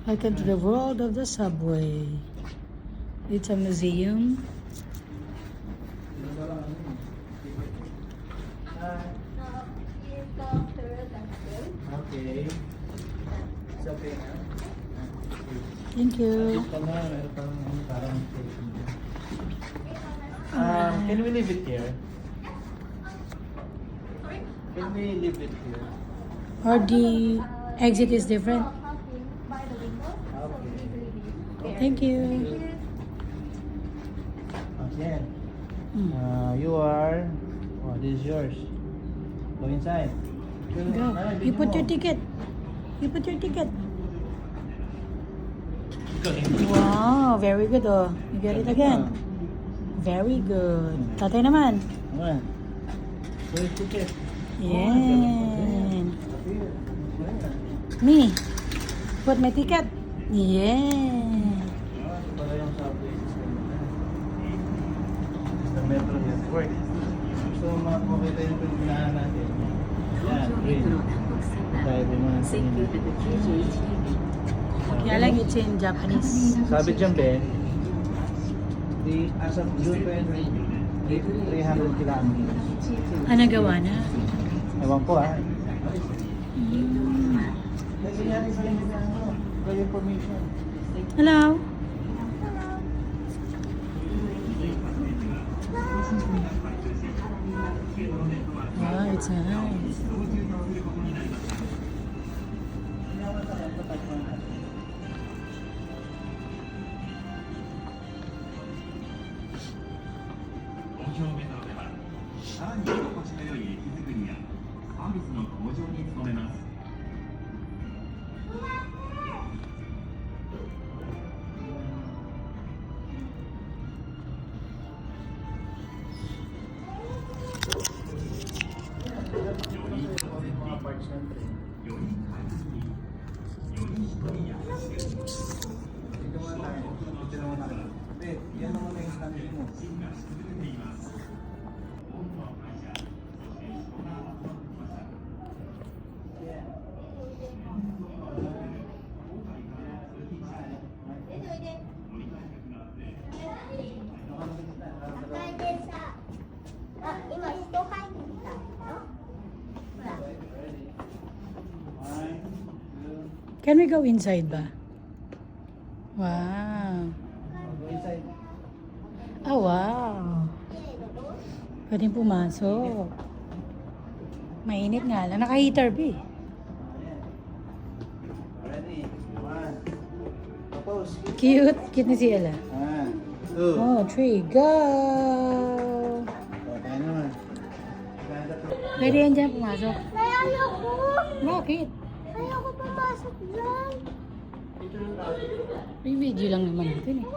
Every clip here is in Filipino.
Welcome to the world of the subway. It's a museum. Okay. It's okay na. Thank you. Ito na, meron parang station. Can we leave it here? Can we leave it here? Or the exit is different. Okay. Thank you. Okay. Mm. You are... Oh, this is yours. Go inside. Go. You put your ticket. You put your ticket. Wow, very good oh. You get it again. Very good. Tatay naman. Ano? Go your ticket. Yan. Me. Put my ticket. Yeah. Para yung subway system na. Sa Metro Network. Gusto mo makita yung pinagpinaan natin. Yan, green. Dahil yung mga Kaya lang it's in Japanese. sabi dyan, Ben, as of June 20, 300 kilometers. Ano gawa na? Ewan ko ah. Mm. Kasi yan isa lang yung for information. Hello? Wow, it's nice. Mga parts ng train. Dito muna tayo. Dito naman tayo. Ben, yan naman na yung standing mo. Can we go inside ba? Wow. Go inside. Oh, wow. Pwedeng pumasok. Mainit nga lang. Naka-heater ba eh. Ready? One. Propose. Cute. Cute ni si Ella. One. Two. Oh, 3. Go! O, tayo naman. Pwede yan dyan pumasok. Ayoko! Bakit? Ayoko pumasok dyan! May video lang naman natin eh.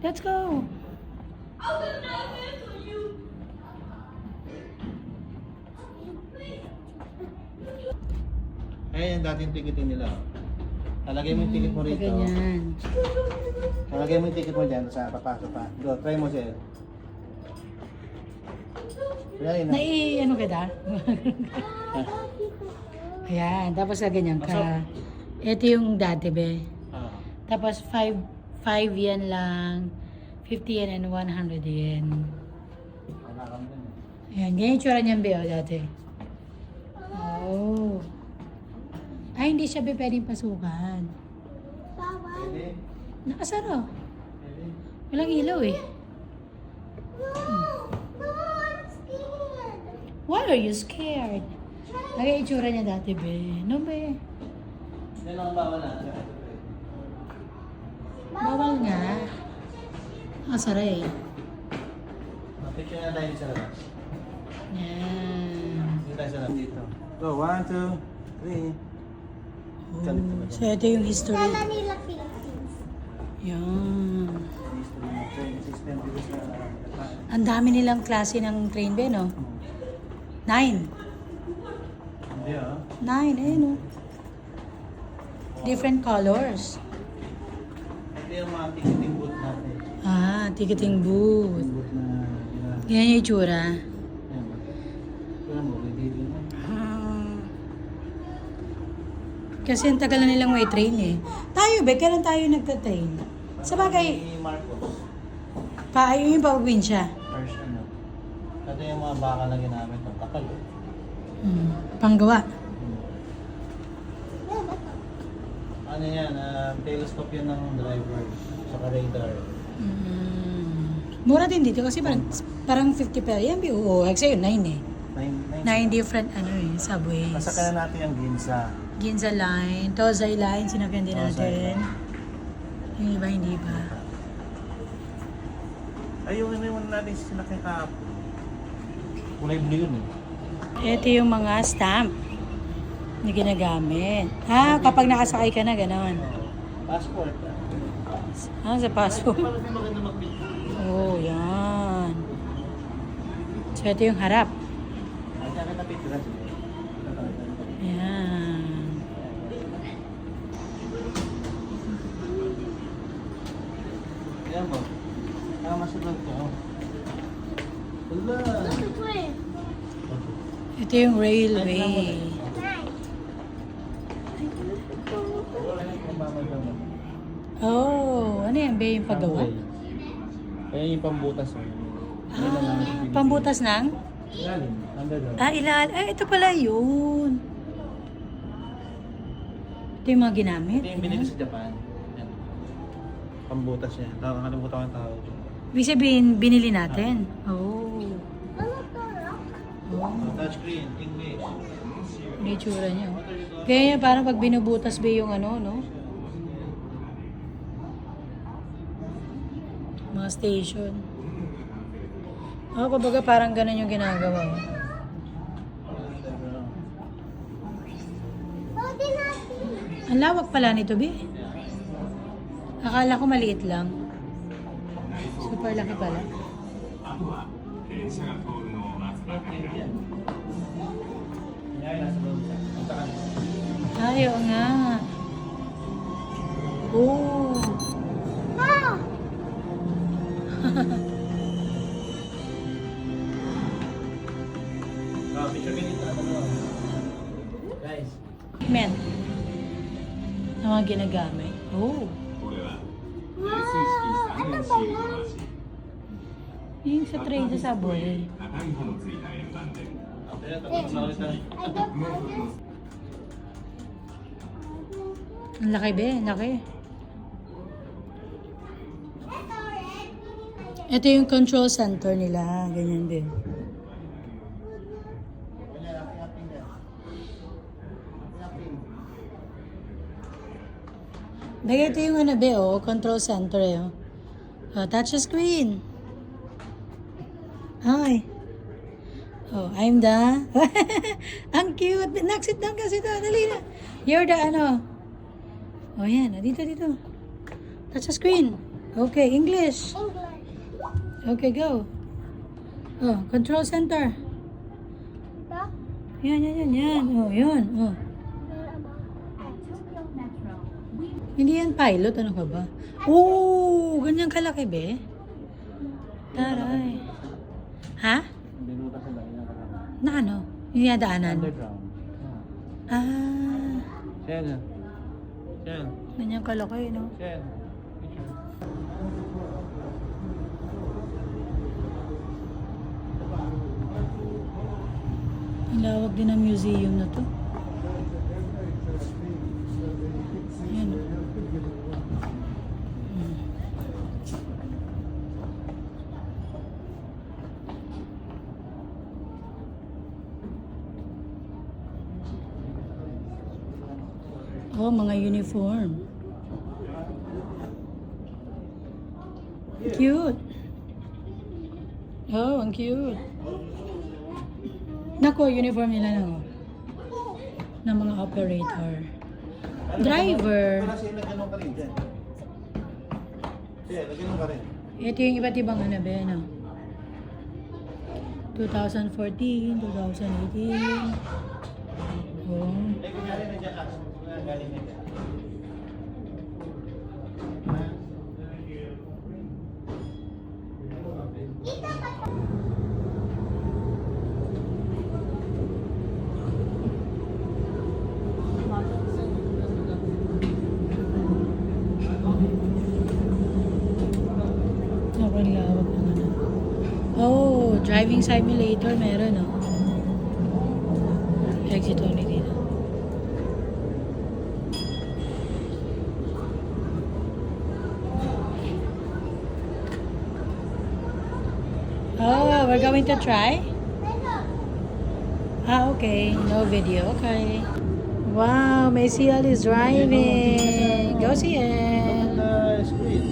Let's go! Ayan yung dating ticketing nila. Talagay mo yung ticket mo rito. Ganyan. Talagay mo yung ticket mo dyan sa papasok pa. Go, try mo sir. Ayan na. Ano ka da? Ayan. Tapos ganyan ka. Ito yung dati be. Ah. Tapos 5 yen lang. 50 yen and 100 yen. Wala kang dun. Ayan. Ganyan yung tsura niyan be o dati. Oh. Ay, hindi siya be pwedeng pasukan. Bawal! Pwede? Nakasara. Pwede? Walang ilaw eh. No! No! I'm scared! Why are you scared? Lagay itsura niya dati, be. No, be. Yan ang bawal na. Bawal nga. Nakasara eh. Picture na tayo sa labas. Yan. Dito tayo sa labas. Dito. Go, 1, 2, 3. Oh, so, ito yung history. Kala nila Philippines. Yan. History ng train system dito sa Japan. Ang dami nilang klase ng train, be, no? 9. Hindi ah. 9, ayun, no? Different colors. Ito yung mga ticketing booth natin. Ah, ticketing booth. Ticketing booth na Yan yung itsura. yan. Ito mo, may video na. Ah. Kasi ang tagal na nilang may train eh. Tayo, be, kailan tayo nagta-train? Sa bagay, Ni Marcos. paayo yung paprobinsya. First ano. Ito yung mga baka na ginamit ng takal. Panggawa. Ano yan? Telescope yan ng driver. Saka radar. Mura din dito kasi parang 50 per yan. Oo, actually 9 eh. 9 different subways. Masakyan na natin yung Ginza. Ginza Line, Tozay Line, sinakyan din Tozay natin. Yung iba hindi pa. Ay, yung iniwan natin sinakyan kahapon. Kulay blue yun eh. Ito yung mga stamp na ginagamit. Kapag nakasakay ka na, gano'n. Passport. Sa passport. Parang di maganda mag-picture. Oh, yan. So, ito yung harap. Ay, kaya kita picture. Yan. Ayan mo. Tama sa vlog ko. Wala. Ito yung railway. Oh, ano yan? Ba yung paggawa? Kaya yung pambutas mo. Pambutas ng? Ilalim. Underground. Ito pala yun. Ito yung mga ginamit. Ito yung binili sa Japan. Yan. Pambutas niya. Nakakalimutan ko ang tawag. Ibig sabihin, binili natin. Oh. Touchscreen, English. Ano yung tsura niya? Oh. Kaya parang pag binubutas ba yung ano, no? Mga station. Kumbaga parang ganun yung ginagawa. Oh. Ang lawak pala nito, Bi. Akala ko maliit lang. Super laki pala. Oo nga. Oh. Picture ganito. Guys. Men. Na mga ginagamit. Oh. Yung sa tray sa subway. Ang laki be, laki. Ito yung control center nila, ganyan din. Bagay ito yung ano be, control center eh. Touch screen. Hi. I'm the... Ang cute. Naksit down kasi ito. Dali na. You're the ano. Yan. Dito. Touch the screen. Okay, English. Okay, go. Control center. Yan. Yun. Hindi yan pilot. Ano ka ba? Ganyan kalaki, be. Taray. Ha? Binutas sa dahil Na ano? Yung yadaanan? underground. Siya. Ganyan kalaki, no? Siya. Picture. Ang lawag din ng museum na to. Yan. Mga uniform. Cute. Ang cute. Nako, uniform nila na ng mga operator. Driver. Pero siya nagganong ka rin dyan. Siya, nagganong ka rin. Ito yung iba't ibang ano ba, no? 2014, 2018. Like, kunyari nandiyan ka. Galing na dyan. Driving simulator, meron, no? Exit only dito. Oh, we're going to try? Ah, okay. No video. Okay. Wow, may CL is driving. Go CL. The speed.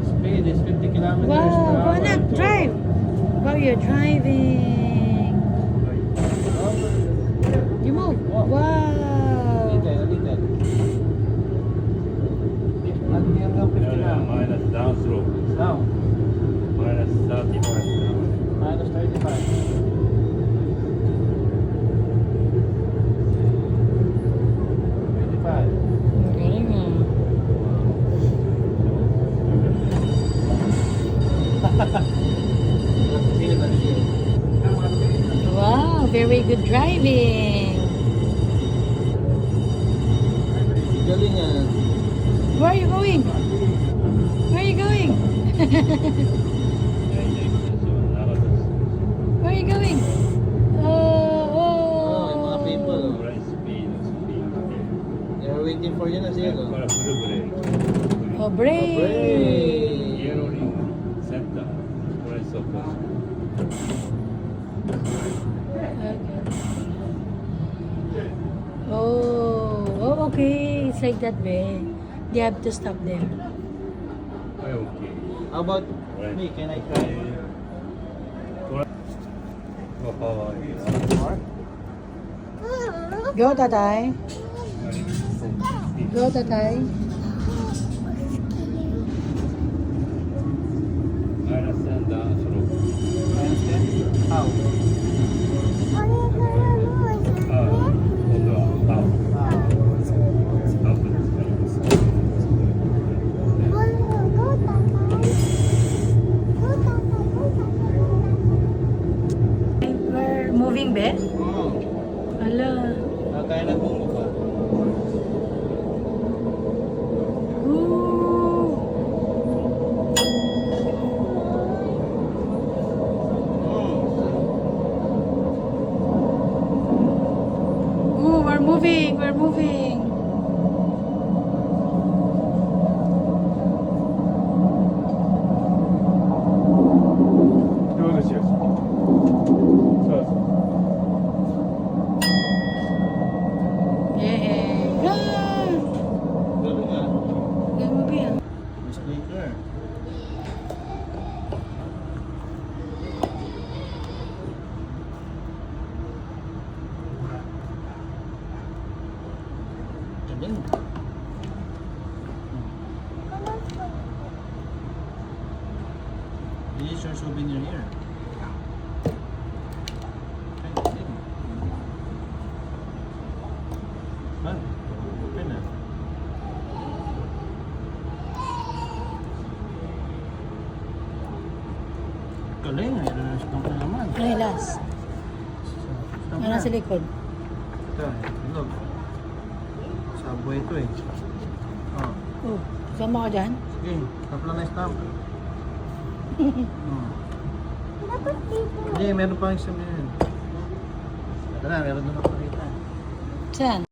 Speed is 50 kilometers per Wow, go hour. anak, drive. Wow, you're driving. You move. Wow. Little, little. Hanggang 50 na. Minus downstroke. Now, Minus 35. minus 35. 25. Galing ah. Wow, very good driving. Galing yan. Where are you going? Where are you going? Where are you going? Oh, Oh, yung mga people. oh. Right speed. They're waiting for you na siya. Para full brake. Oh, brake. Brake. Yellow ring center. Press of course. Okay. Oh, okay. It's like that way. They have to stop there. Okay. How about Right. me? Can I try? Go, tatay. Go, tatay. Minus 10 downstroke. Minus 10? How? Hold on. Up. Up is We're moving, be? Oh. Ala. Kaya na kung pa. Ooh. Ooh, we're moving. We're moving. Yeah. Go. Galing nga. Go, moving. May speaker. Galing. This is your souvenir here. Ay, galing. Ah, open na. Galing, i-stamp na naman. Ano yung last? Stamp Ano na. sa likod? Ito, ilog. Subway ito eh. Oh, Oh, sama ka dyan? sige, stamp lang na stamp. Oh. Dapat dito. Hindi, meron pa isang yun. Ito na, meron doon ako nakita. Saan?